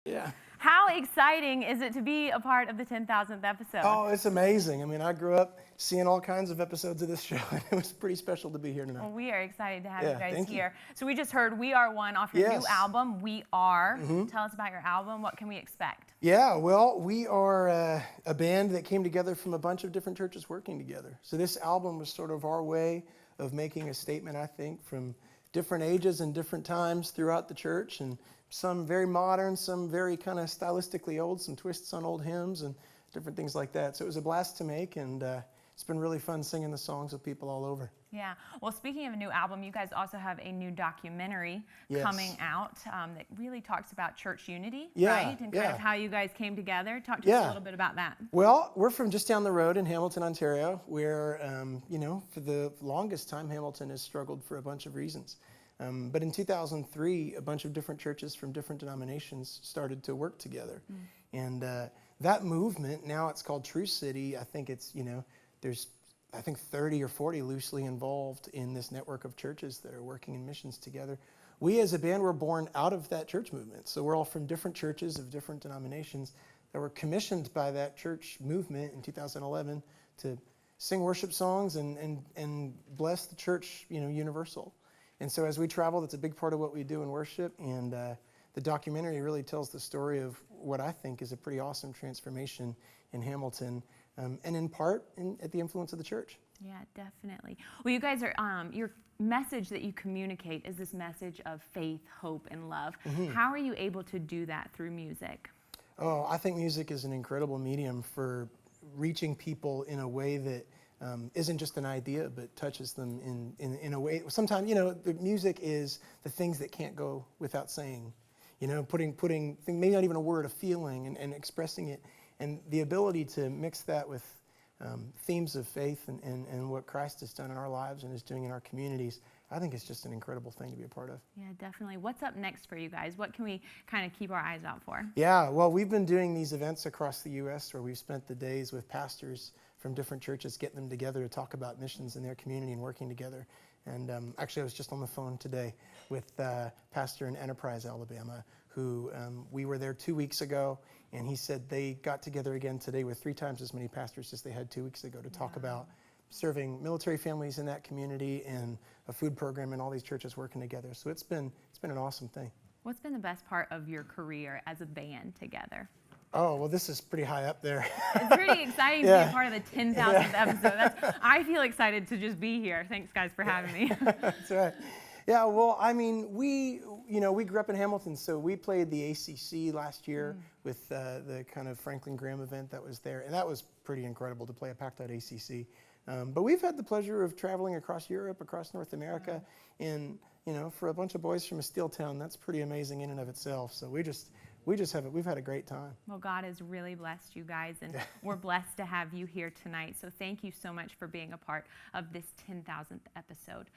Yeah. How exciting is it to be a part of the 10,000th episode? Oh, it's amazing. I mean, I grew up seeing all kinds of episodes of this show, and it was pretty special to be here tonight. Well, we are excited to have you Yeah, guys thank you. here. So we just heard We Are One off your new Yes. album, We Are. Tell us about your album. What can we expect? Yeah, well, we are a band that came together from a bunch of different churches working together. So this album was sort of our way of making a statement, I think, from different ages and different times throughout the church, and some very modern, some very kind of stylistically old, some twists on old hymns and different things like that. So it was a blast to make, and it's been really fun singing the songs with people all over. Yeah. Well, speaking of a new album, you guys also have a new documentary Yes. coming out that really talks about church unity, Yeah, right? And kind yeah. of how you guys came together. Talk to us a Yeah. little bit about that. Well, we're from just down the road in Hamilton, Ontario, where, for the longest time, Hamilton has struggled for a bunch of reasons. But in 2003, a bunch of different churches from different denominations started to work together. And that movement, now it's called True City. I think it's, there's, 30 or 40 loosely involved in this network of churches that are working in missions together. We as a band were born out of that church movement. So we're all from different churches of different denominations that were commissioned by that church movement in 2011 to sing worship songs and bless the church, universal. And so as we travel, that's a big part of what we do in worship. And the documentary really tells the story of what I think is a pretty awesome transformation in Hamilton, and in part at the influence of the church. Yeah, definitely. Well, you guys are, your message that you communicate is this message of faith, hope, and love. How are you able to do that through music? Oh, I think music is an incredible medium for reaching people in a way that isn't just an idea, but touches them in a way. Sometimes, the music is the things that can't go without saying. Putting maybe not even a word, a feeling, and expressing it. And the ability to mix that with themes of faith and what Christ has done in our lives and is doing in our communities, I think it's just an incredible thing to be a part of. Yeah, definitely. What's up next for you guys? What can we kind of keep our eyes out for? Yeah, well, we've been doing these events across the U.S. where we've spent the days with pastors from different churches, getting them together to talk about missions in their community and working together. And actually, I was just on the phone today with a pastor in Enterprise, Alabama, who we were there 2 weeks ago, and he said they got together again today with 3 times as many pastors as they had 2 weeks ago to talk about serving military families in that community and a food program and all these churches working together. So it's been an awesome thing. What's been the best part of your career as a band together? Oh, well, this is pretty high up there. It's pretty exciting to be a part of the 10,000th episode. I feel excited to just be here. Thanks, guys, for having me. That's right. Yeah, well, I mean, we grew up in Hamilton, so we played the ACC last year with the kind of Franklin Graham event that was there, and that was pretty incredible to play a packed-out ACC. But we've had the pleasure of traveling across Europe, across North America, and for a bunch of boys from a steel town, that's pretty amazing in and of itself. So we've had a great time. Well, God has really blessed you guys, and we're blessed to have you here tonight. So thank you so much for being a part of this 10,000th episode.